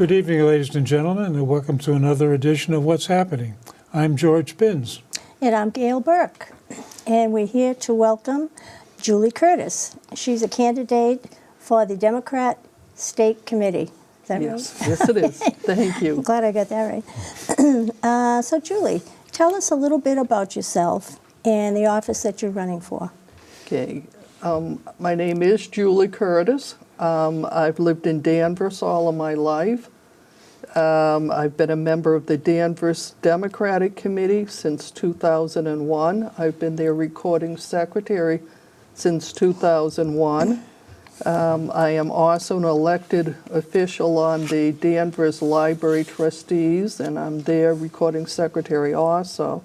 Good evening, ladies and gentlemen, and welcome to another edition of What's Happening. I'm George Binns. And I'm Gail Burke, and we're here to welcome Julie Curtis. She's a candidate for the Democrat State Committee. Is that Yes, right? yes it is. Thank I'm you. glad I got that right. So Julie, tell us a little bit about yourself and the office that you're running for. Okay, my name is Julie Curtis. I've lived in Danvers all of my life. I've been a member of the Danvers Democratic Committee since 2001. I've been their recording secretary since 2001. I am also an elected official on the Danvers Library Trustees, and I'm their recording secretary also.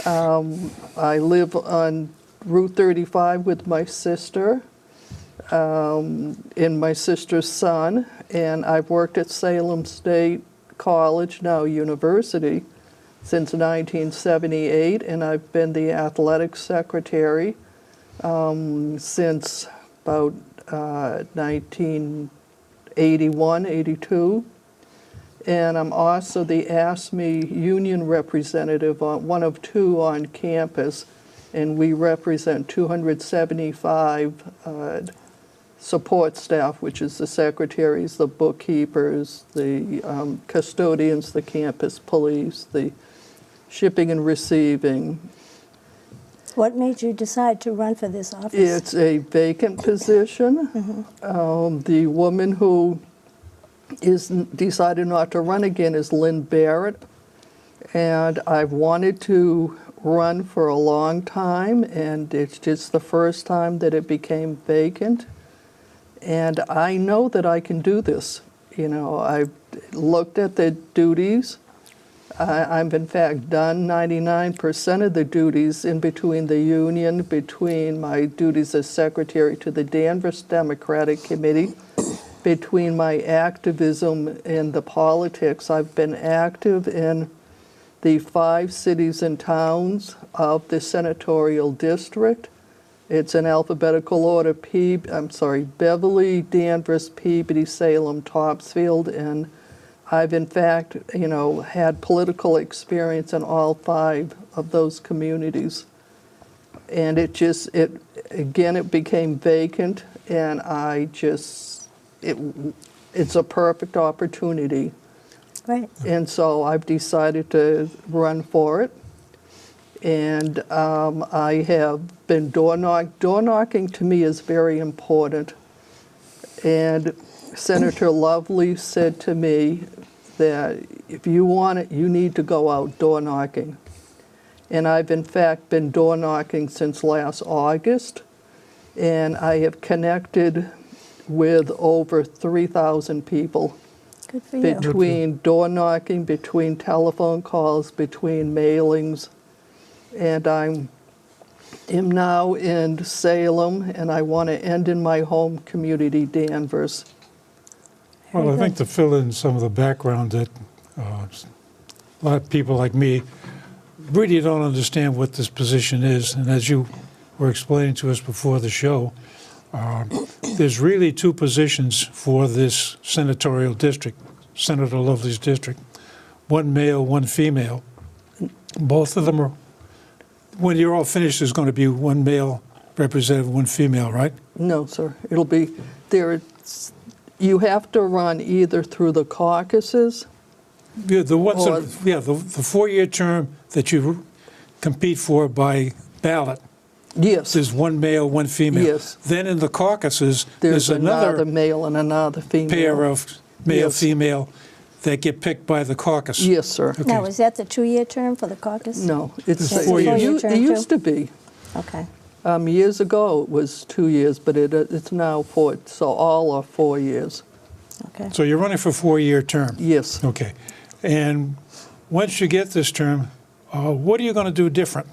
I live on Route 35 with my sister and my sister's son, and I've worked at Salem State College, now university, since 1978, and I've been the athletic secretary since about 1981, 82. And I'm also the ASME union representative, one of two on campus, and we represent 275 support staff, which is the secretaries, the bookkeepers, the custodians, the campus police, the shipping and receiving. What made you decide to run for this office? It's a vacant position. The woman who decided not to run again is Lynn Barrett, and I've wanted to run for a long time, and it's just the first time that it became vacant. And I know that I can do this. You know, I've looked at the duties. I've in fact done 99% of the duties in between the union, between my duties as secretary to the Danvers Democratic Committee, between my activism in the politics. I've been active in the 5 cities and towns of the senatorial district. It's in alphabetical order: Beverly, Danvers, Peabody, Salem, Topsfield, and I've in fact, had political experience in all 5 of those communities. And it became vacant, and it's a perfect opportunity. Right. And so I've decided to run for it. And I have been door knocking to me is very important. And Senator Lovely said to me that if you want it, you need to go out door knocking. And I've in fact been door knocking since last August. And I have connected with over 3,000 people. Good for you. Between door knocking, between telephone calls, between mailings. And I am now in Salem, and I want to end in my home community, Danvers. Well, I think to fill in some of the background that a lot of people like me really don't understand what this position is, and as you were explaining to us before the show, there's really 2 positions for this senatorial district, Senator Lovely's district, 1 male, 1 female. Both of them are, when you're all finished, there's going to be 1 male representative, 1 female, right? No, sir. It'll be there. You have to run either through the caucuses. Yeah, the 4-year term that you compete for by ballot. Yes. There's 1 male, 1 female. Yes. Then in the caucuses, There's another another male and another female. pair of male, Yes. female that get picked by the caucus. Yes, sir. Okay. Now, is that the 2-year term for the caucus? No, it's It's a 4-year it used to be. Okay. Years ago, it was 2 years, but it's now 4. So all are 4 years. Okay. So you're running for a 4-year term. Yes. Okay. And once you get this term, what are you going to do different?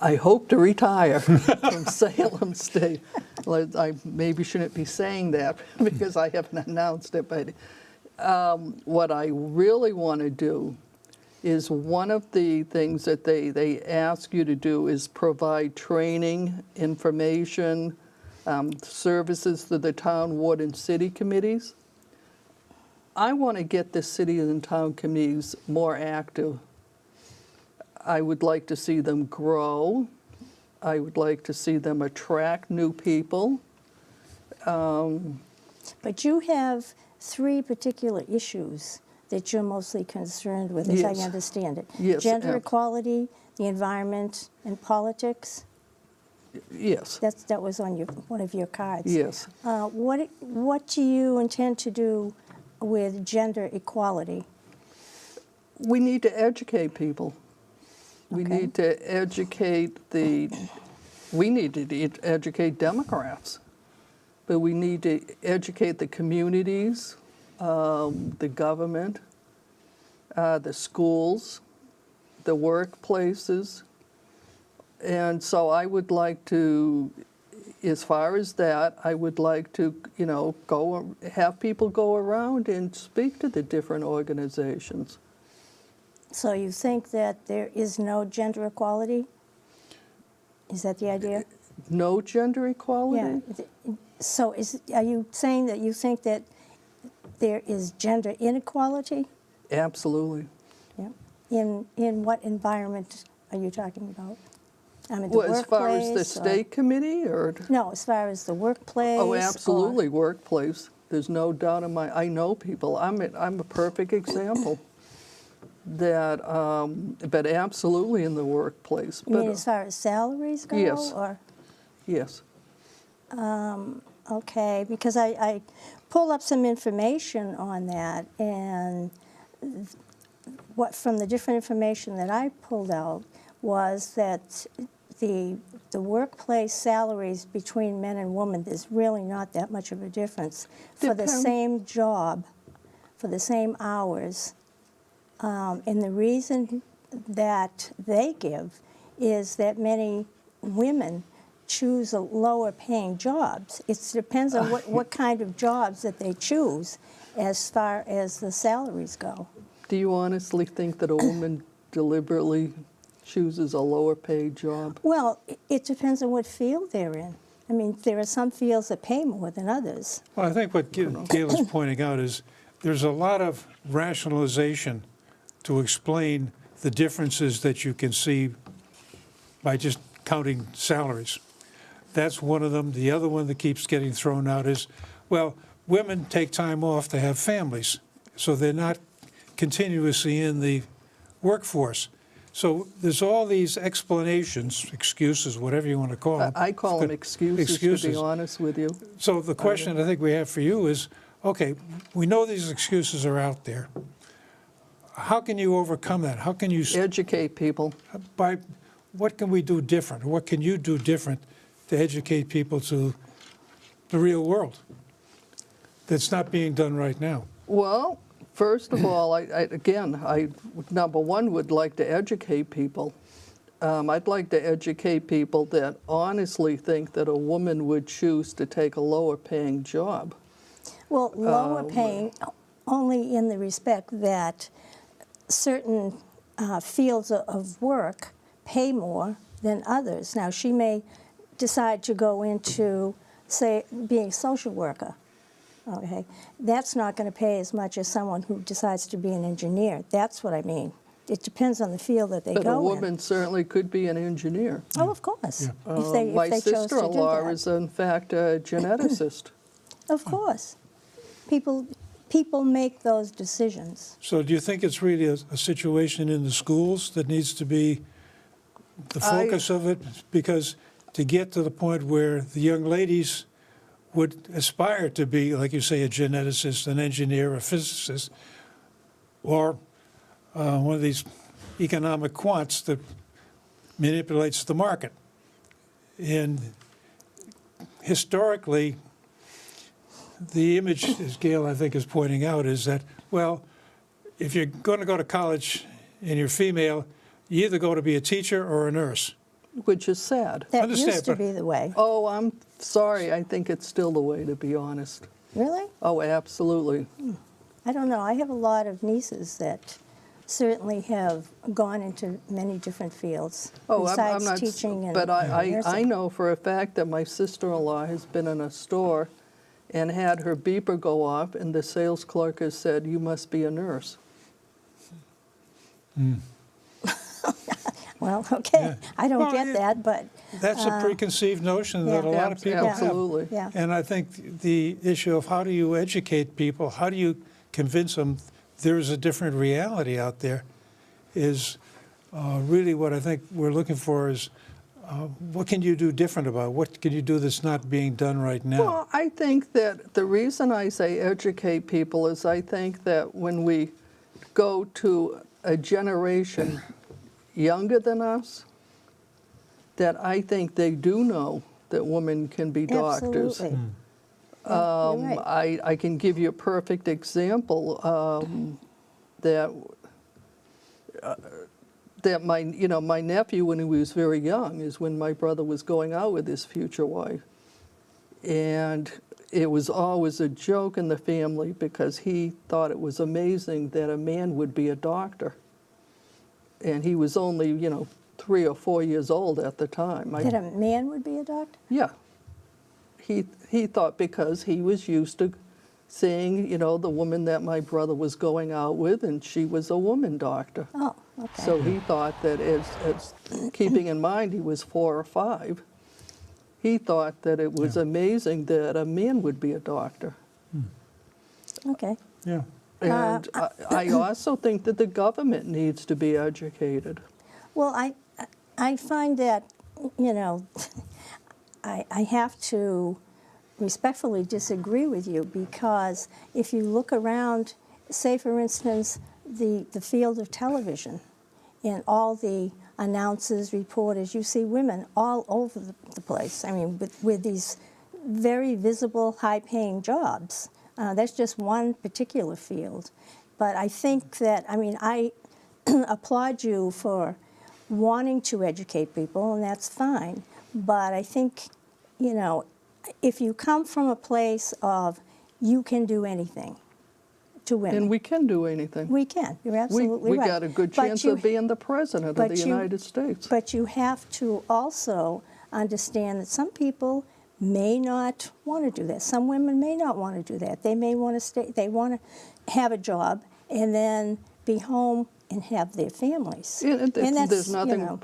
I hope to retire from Salem State. Well, I maybe shouldn't be saying that because I haven't announced it, but what I really want to do is one of the things that they ask you to do is provide training, information, services to the town, ward, and city committees. I want to get the city and town committees more active. I would like to see them grow. I would like to see them attract new people. But you have 3 particular issues that you're mostly concerned with, as I Yes. understand it. Yes, Gender ab- equality, the environment, and politics. Yes, That was on one of your cards. yes. What do you intend to do with gender equality? We need to educate people. We Okay. need to educate educate Democrats, but we need to educate the communities, the government, the schools, the workplaces. And so I would like to, as far as that, I would like to, have people go around and speak to the different organizations. So you think that there is no gender equality? Is that the idea? No gender equality? Yeah. So are you saying that you think that there is gender inequality? Absolutely. Yeah. In what environment are you talking about? I mean, the Well, as far as the workplace or- state committee or? No, as far as the workplace. Oh, or- absolutely, workplace. There's no doubt in I know people. I'm a perfect example. That, but absolutely in the workplace. You mean But, as far as salaries go? Yes. Or, yes. okay, because I pulled up some information on that, and what from the different information that I pulled out was that the workplace salaries between men and women, there's really not that much of a difference for the Depend- same job, for the same hours. And the reason that they give is that many women choose a lower paying jobs. It depends on what kind of jobs that they choose as far as the salaries go. Do you honestly think that a woman deliberately chooses a lower paid job? Well, it depends on what field they're in. I mean, there are some fields that pay more than others. Well, I think what Gail is pointing out is there's a lot of rationalization to explain the differences that you can see by just counting salaries. That's one of them. The other one that keeps getting thrown out is, well, women take time off to have families, so they're not continuously in the workforce. So there's all these explanations, excuses, whatever you want to call them. I call them excuses, to be honest with you. So the question I think we have for you is, okay, we know these excuses are out there. How can you overcome that? How can you, Educate people. what can we do different? What can you do different to educate people to the real world that's not being done right now? Well, first of all, I number one would like to educate people. I'd like to educate people that honestly think that a woman would choose to take a lower paying job. Well, lower paying only in the respect that certain fields of work pay more than others. Now, she may decide to go into, say, being a social worker. Okay, that's not going to pay as much as someone who decides to be an engineer. That's what I mean. It depends on the field that they But go a woman in. certainly could be an engineer. Oh, of course. Yeah. If My they chose to do sister-in-law that. is, in fact, a geneticist. Of course. People make those decisions. So do you think it's really a situation in the schools that needs to be the focus of it? Because to get to the point where the young ladies would aspire to be, like you say, a geneticist, an engineer, a physicist, or one of these economic quants that manipulates the market. And historically, the image, as Gail, I think, is pointing out, is that, well, if you're going to go to college and you're female, you either go to be a teacher or a nurse. Which is sad. That Understand, used to but- be the way. Oh, I'm sorry. I think it's still the way, to be honest. Really? Oh, absolutely. I don't know. I have a lot of nieces that certainly have gone into many different fields Oh, besides I'm not. teaching and But I nursing. know for a fact that my sister-in-law has been in a store and had her beeper go off, and the sales clerk has said, "You must be a nurse." Well, okay, Yeah. I don't Well, get that, but, That's a preconceived notion that a yeah. lot of people have. Absolutely. yeah. And I think the issue of how do you educate people, how do you convince them there's a different reality out there, is really what I think we're looking for is what can you do different about it? What can you do that's not being done right now? Well, I think that the reason I say educate people is I think that when we go to a generation younger than us, that I think they do know that women can be doctors. Absolutely. Yeah, you're right. I can give you a perfect example that my nephew, when he was very young, is when my brother was going out with his future wife, and it was always a joke in the family because he thought it was amazing that a man would be a doctor, and he was only 3 or 4 years old at the time. That a man would be a doctor? Yeah. He thought because he was used to seeing, the woman that my brother was going out with, and she was a woman doctor. Oh, okay. So he thought that as keeping in mind he was 4 or 5, he thought that it was amazing that a man would be a doctor. Okay. Yeah. And I also think that the government needs to be educated. Well, I find that, I have to respectfully disagree with you, because if you look around, say for instance, the field of television and all the announcers, reporters, you see women all over the place. I mean, with these very visible, high-paying jobs. That's just one particular field. But I think that, I applaud you for wanting to educate people, and that's fine. But I think, if you come from a place of you can do anything to women. And we can do anything. We can. You're absolutely we right. got a good But chance you- of being the president of but the you- United States. But you have to also understand that some people may not want to do that. Some women may not want to do that. They may want to stay, they want to have a job and then be home and have their families. And that's, there's nothing,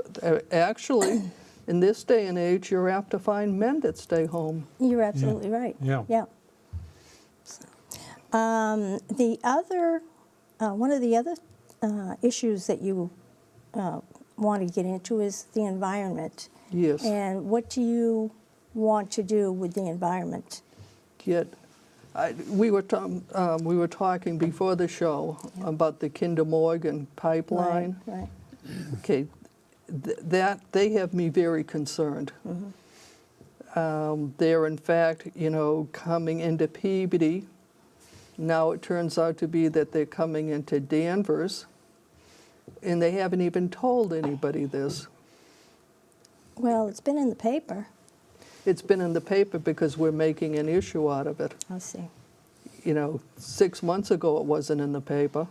actually, in this day and age, you're apt to find men that stay home. You're absolutely right. Yeah. Yeah. So, the other, one of the other issues that you want to get into is the environment. Yes. And what do you want to do with the environment? We were talking before the show about the Kinder Morgan pipeline. Right. Okay, that they have me very concerned. They're in fact, coming into Peabody. Now it turns out to be that they're coming into Danvers, and they haven't even told anybody this. Well, it's been in the paper. It's been in the paper because we're making an issue out of it. I see. 6 months ago it wasn't in the paper.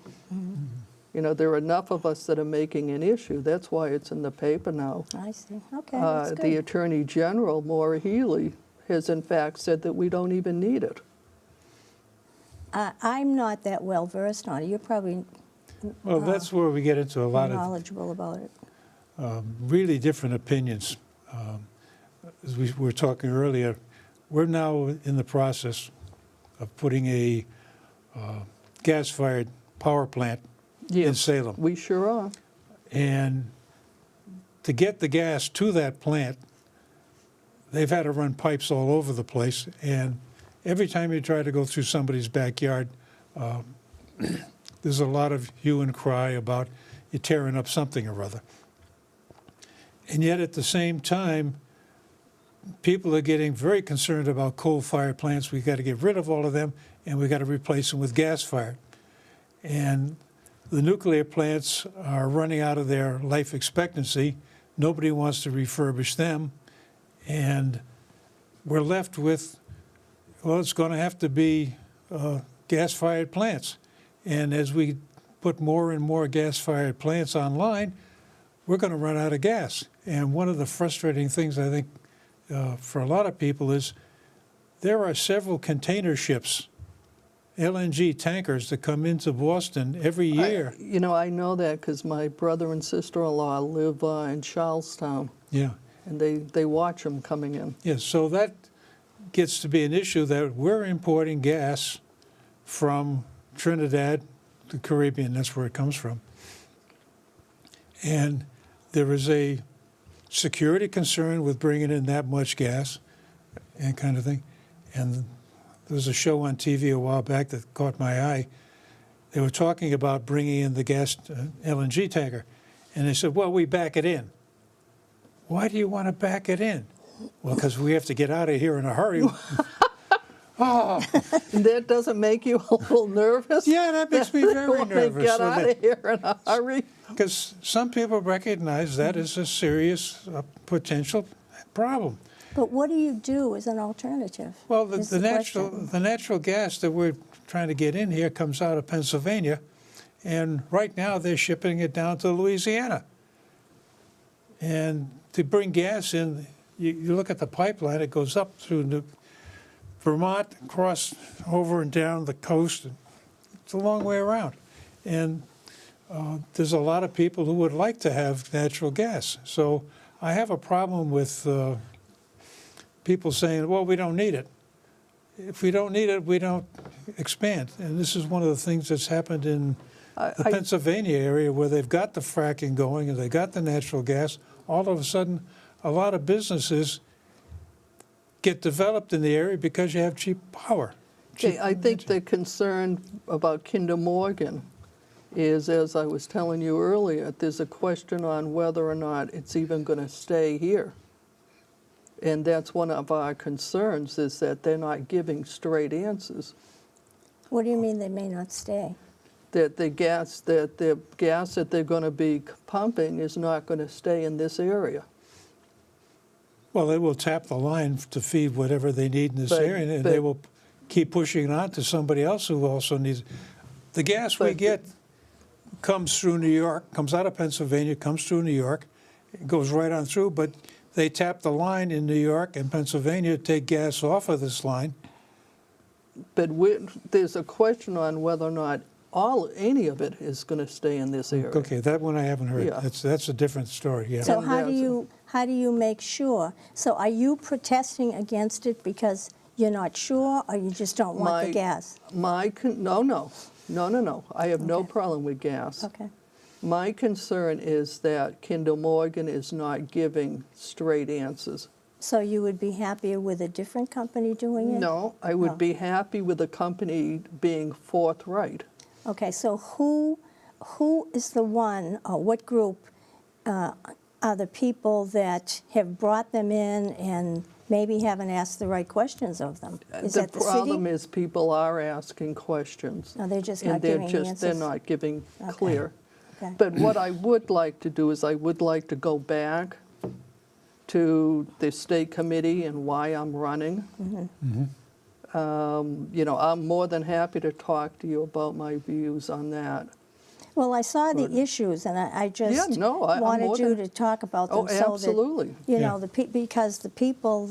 There are enough of us that are making an issue. That's why it's in the paper now. I see. Okay, that's good. The Attorney General, Maura Healey, has in fact said that we don't even need it. I'm not that well versed on it. You're probably Well, that's where we get into a lot of knowledgeable about it. really different opinions. As we were talking earlier, we're now in the process of putting a gas-fired power plant in Salem. We sure are. And to get the gas to that plant, they've had to run pipes all over the place. And every time you try to go through somebody's backyard, there's a lot of hue and cry about you tearing up something or other. And yet at the same time, people are getting very concerned about coal-fired plants. We've got to get rid of all of them, and we've got to replace them with gas-fired. And the nuclear plants are running out of their life expectancy. Nobody wants to refurbish them. And we're left with, well, it's going to have to be gas-fired plants. And as we put more and more gas-fired plants online, we're going to run out of gas. And one of the frustrating things, I think, for a lot of people is there are several container ships, LNG tankers, that come into Boston every year. You know, I know that because my brother and sister-in-law live in Charlestown, Yeah. and they watch them coming in. Yes, so that gets to be an issue that we're importing gas from Trinidad, the Caribbean, that's where it comes from. And there is a security concern with bringing in that much gas and kind of thing. And there was a show on TV a while back that caught my eye. They were talking about bringing in the gas LNG tanker. And they said, well, we back it in. Why do you want to back it in? Well, because we have to get out of here in a hurry. Oh, And that doesn't make you a little nervous? yeah, that makes me very Want to nervous. get out of here in a hurry? Because some people recognize that as a serious potential problem. But what do you do as an alternative? Well, is the question. natural gas that we're trying to get in here comes out of Pennsylvania, and right now they're shipping it down to Louisiana. And to bring gas in, you look at the pipeline, it goes up through Vermont, across over and down the coast. It's a long way around. And there's a lot of people who would like to have natural gas. So I have a problem with people saying, well, we don't need it. If we don't need it, we don't expand. And this is one of the things that's happened in the Pennsylvania area, where they've got the fracking going and they got the natural gas. All of a sudden, a lot of businesses get developed in the area because you have cheap power. Okay, I think the concern about Kinder Morgan is, as I was telling you earlier, there's a question on whether or not it's even going to stay here. And that's one of our concerns, is that they're not giving straight answers. What do you mean they may not stay? That the gas that they're going to be pumping is not going to stay in this area. Well, they will tap the line to feed whatever they need in this area, and they will keep pushing it on to somebody else who also needs it. The gas we get comes through New York, comes out of Pennsylvania, comes through New York, it goes right on through, but they tap the line in New York and Pennsylvania to take gas off of this line. But there's a question on whether or not any of it is going to stay in this area. Okay, that one I haven't heard. Yeah. That's a different story, yeah. So And how do you make sure? So are you protesting against it because you're not sure, or you just don't want the gas? No. I have no Okay. problem with gas. Okay. My concern is that Kinder Morgan is not giving straight answers. So you would be happier with a different company doing it? No, I would No. be happy with the company being forthright. Okay, so who is the one, or what group are the people that have brought them in and maybe haven't asked the right questions of them? Is that the city? problem is people are asking questions. No, they're just and not they're giving just, answers? They're not giving Okay. clear. Okay. But what I would like to do is I would like to go back to the state committee and why I'm running. You know, I'm more than happy to talk to you about my views on that. Well, I saw the issues, and I just Yeah, no, I'm more wanted you than- to talk about them. Oh, so absolutely. that, you Yeah. know, because the people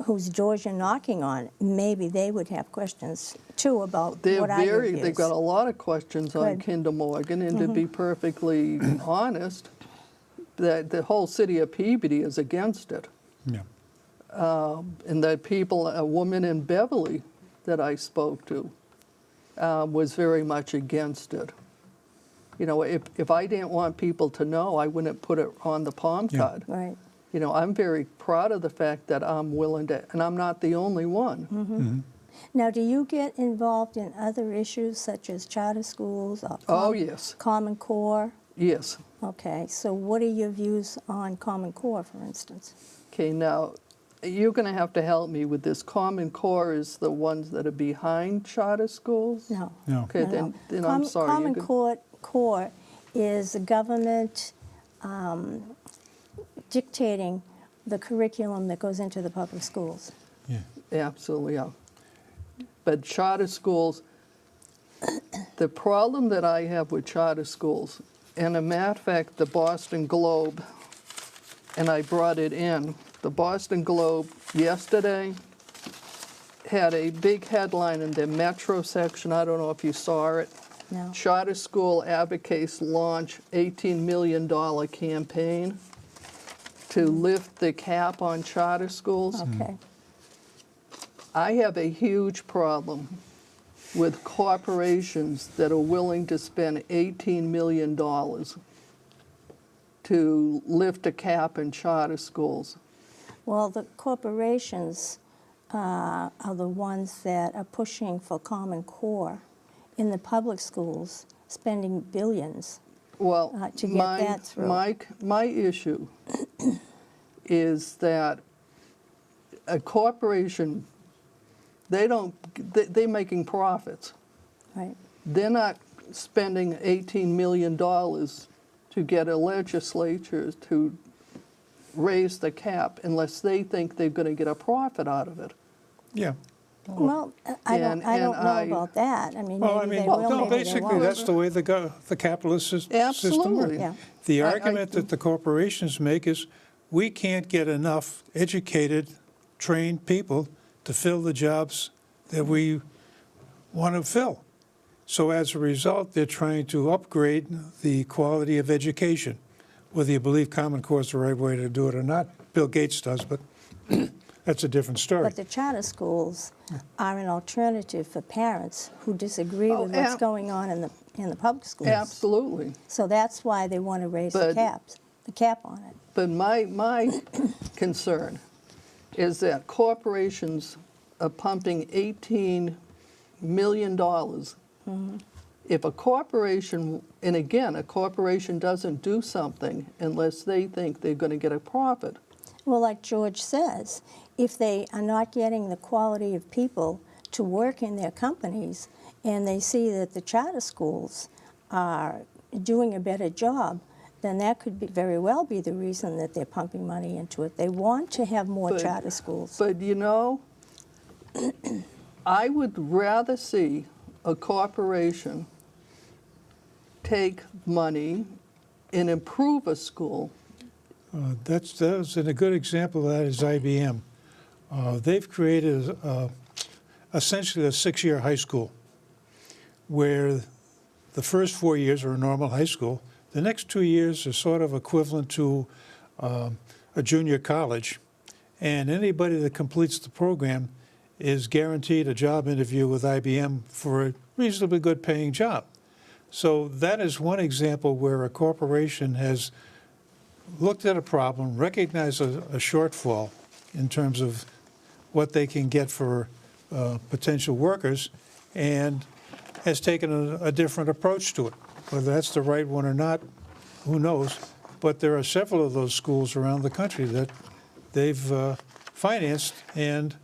whose doors you're knocking on, maybe they would have questions too about what are your views. They've got a lot of questions on Good. Kinder Morgan, and to be perfectly honest, the whole city of Peabody is against it. Yeah. And the people, a woman in Beverly that I spoke to was very much against it. You know, if I didn't want people to know, I wouldn't put it on the palm Yeah. card. Right. You know, I'm very proud of the fact that I'm willing to, and I'm not the only one. Now, do you get involved in other issues such as charter schools or Oh, yes, Common Core? yes. Okay, so what are your views on Common Core, for instance? Okay, now, you're going to have to help me with this. Common Core is the ones that are behind charter schools? No. No. Okay, No, then I'm sorry. Common You're gonna- Core is the government dictating the curriculum that goes into the public schools. Yeah. Absolutely, yeah. But charter schools, the problem that I have with charter schools, and a matter of fact, the Boston Globe, and I brought it in, the Boston Globe yesterday had a big headline in their Metro section. I don't know if you saw it. No. Charter school advocates launch $18 million campaign to lift the cap on charter schools. Okay. I have a huge problem with corporations that are willing to spend $18 million to lift a cap in charter schools. Well, the corporations are the ones that are pushing for Common Core in the public schools, spending billions. Well, To get that through. my issue is that a corporation, they're making profits. Right. They're not spending $18 million to get a legislature to raise the cap unless they think they're going to get a profit out of it. Yeah. Well, I don't And know I- about that. I mean, Well, I maybe mean, they will, no, maybe they basically, won't. that's the way the capitalist system Absolutely. works. Yeah. The I- argument that the corporations make is, we can't get enough educated, trained people to fill the jobs that we want to fill. So as a result, they're trying to upgrade the quality of education. Whether you believe Common Core is the right way to do it or not, Bill Gates does, but that's a different story. But the charter schools are an alternative for parents who disagree Oh, with what's ab- going on in the public schools. Absolutely. So that's why they want to raise the But- cap on it. But my concern is that corporations are pumping $18 million. If a corporation, and again, a corporation doesn't do something unless they think they're going to get a profit. Well, like George says, if they are not getting the quality of people to work in their companies and they see that the charter schools are doing a better job, then that could very well be the reason that they're pumping money into it. They want to have more But- charter schools. But you know, I would rather see a corporation take money and improve a school. That's and a good example of that is IBM. They've created essentially a 6-year high school where the first 4 years are a normal high school. The next 2 years are sort of equivalent to a junior college. And anybody that completes the program is guaranteed a job interview with IBM for a reasonably good paying job. So that is one example where a corporation has looked at a problem, recognized a shortfall in terms of what they can get for potential workers, and has taken a different approach to it. Whether that's the right one or not, who knows? But there are several of those schools around the country that they've financed, and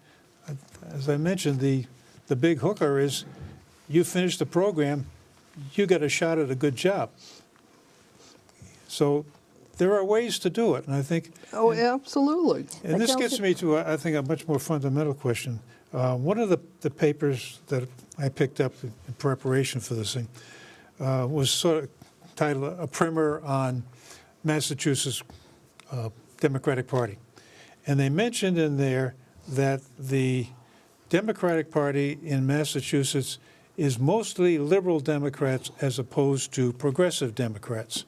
as I mentioned, the big hooker is you finish the program, you get a shot at a good job. So there are ways to do it, and I think, Oh, absolutely. and But this don't gets you- me to, I think, a much more fundamental question. One of the papers that I picked up in preparation for this thing was sort of titled "A Primer on Massachusetts Democratic Party." And they mentioned in there that the Democratic Party in Massachusetts is mostly liberal Democrats as opposed to progressive Democrats.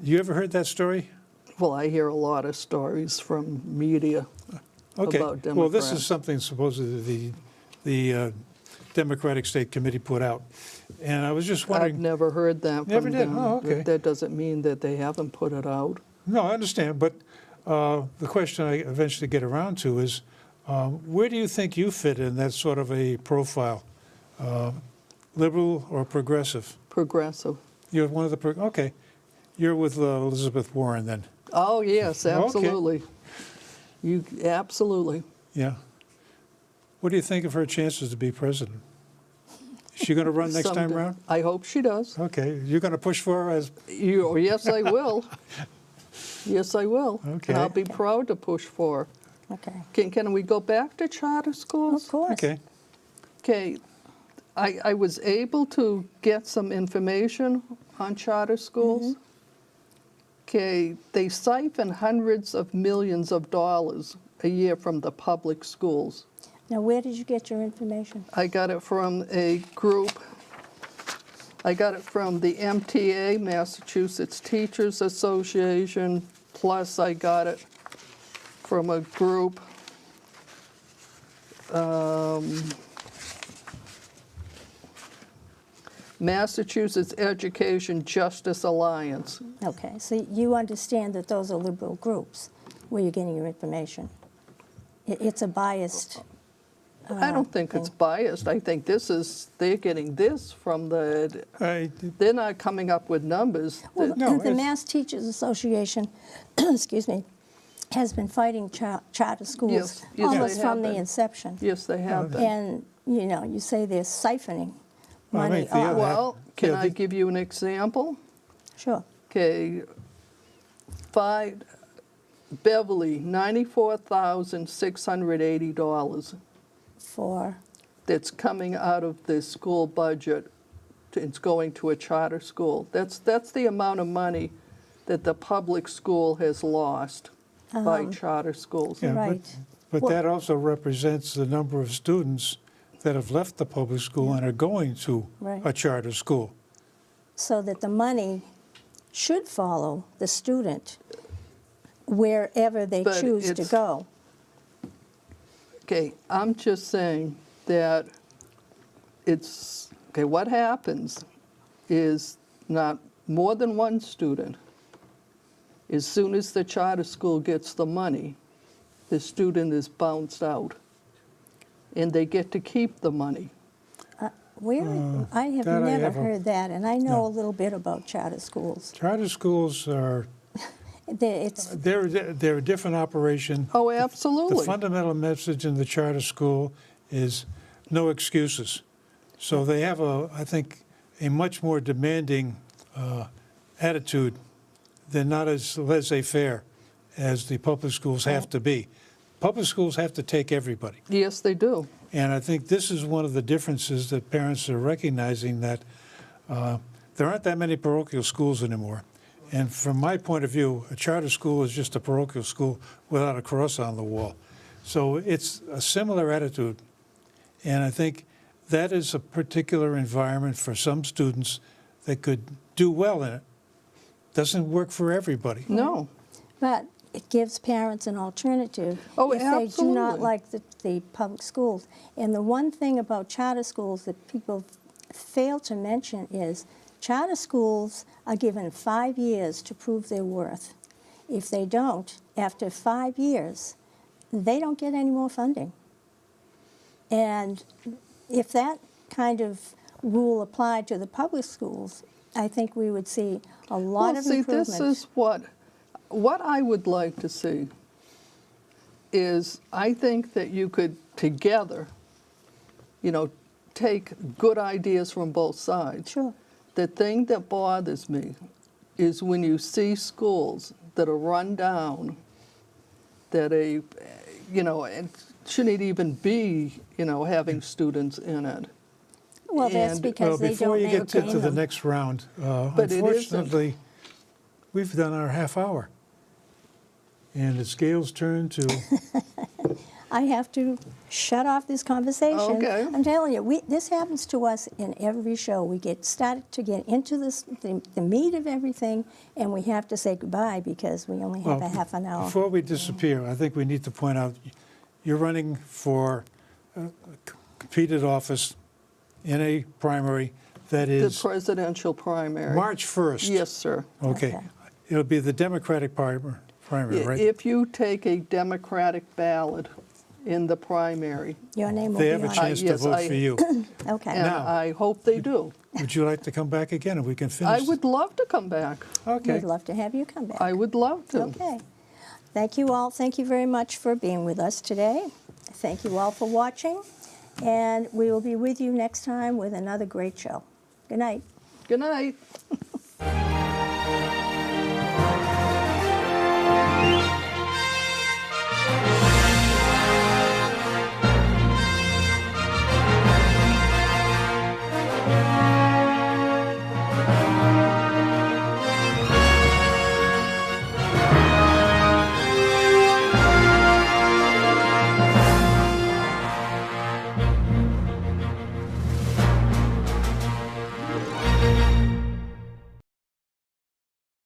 You ever heard that story? Well, I hear a lot of stories from media Okay. about Democrats. Well, this is something supposedly the Democratic State Committee put out. And I was just I've wondering. never heard that Never from did? them. Oh, okay. That doesn't mean that they haven't put it out. No, I understand, but the question I eventually get around to is, where do you think you fit in that sort of a profile? Liberal or progressive? Progressive. You're one of the, okay. You're with Elizabeth Warren then? Oh, yes, Okay. absolutely. You, absolutely. Yeah. What do you think of her chances to be president? Is she going to run next time Someday. around? I hope she does. Okay, you're going to push for her as, Oh, yes, I will. Yes, I will. Okay. And I'll be proud to push for her. Okay. Can we go back to charter schools? Of course. okay. Okay, I was able to get some information on charter schools. Okay, they siphon hundreds of millions of dollars a year from the public schools. Now, where did you get your information? I got it from a group. I got it from the MTA, Massachusetts Teachers Association, plus I got it from a group, Massachusetts Education Justice Alliance. Okay, so you understand that those are liberal groups where you're getting your information. It's a biased, I don't think it's biased. I think they're getting this from they're not coming up with numbers. well, No, the it's- Mass Teachers Association, excuse me, has been fighting charter schools Yes, yes, almost they from have the been. inception. Yes, they have been. And, you know, you say they're siphoning Well, I money think the off. other- Well, can Yeah, I the- give you an example? Sure. Okay, Beverly, $94,680 For, that's coming out of the school budget. It's going to a charter school. That's the amount of money that the public school has lost by charter schools. Yeah, but- Right. But Well- that also represents the number of students that have left the public school and are going to Right. a charter school. so that the money should follow the student wherever they But choose to it's- go. Okay, I'm just saying that what happens is not more than one student. As soon as the charter school gets the money, the student is bounced out. And they get to keep the money. Where, I have that I never have a- heard that, and I know No. a little bit about charter schools. Charter schools are, It's, they're a different operation. Oh, The absolutely. fundamental message in the charter school is no excuses. So they have I think, a much more demanding attitude. They're not as laissez-faire as the public schools have to be. Public schools have to take everybody. Yes, they do. And I think this is one of the differences that parents are recognizing, that there aren't that many parochial schools anymore. And from my point of view, a charter school is just a parochial school without a cross on the wall. So it's a similar attitude. And I think that is a particular environment for some students that could do well in it. Doesn't work for everybody. No. but it gives parents an alternative Oh, if they do not absolutely. like the public schools. And the one thing about charter schools that people fail to mention is charter schools are given 5 years to prove their worth. If they don't, after 5 years, they don't get any more funding. And if that kind of rule applied to the public schools, I think we would see a lot Well, of see, improvement. this is what I would like to see is I think that you could together, take good ideas from both sides. Sure. The thing that bothers me is when you see schools that are run down, that it shouldn't even be, having students in it. Well, that's And- because Well, they before don't you get maintain to the them. next round, But it isn't. unfortunately, we've done our half hour. And it's Gail's turn to, I have to shut off this conversation. Okay. I'm telling you, this happens to us in every show. We started to get into the meat of everything, and we have to say goodbye because we only have well, a half an hour. before we disappear, I think we need to point out, you're running for a competed office in a primary that The is presidential primary. March 1st. Yes, sir. Okay. Okay. It'll be the Democratic primary, right? If you take a Democratic ballot in the primary, Your name will They be have a on. chance to yes, vote I- for you. Okay. and Now- I hope they do. Would you like to come back again and we can finish? I would love to come back. Okay. We'd love to have you come back. I would love to. Okay. Thank you all. Thank you very much for being with us today. Thank you all for watching. And we will be with you next time with another great show. Good night. Good night.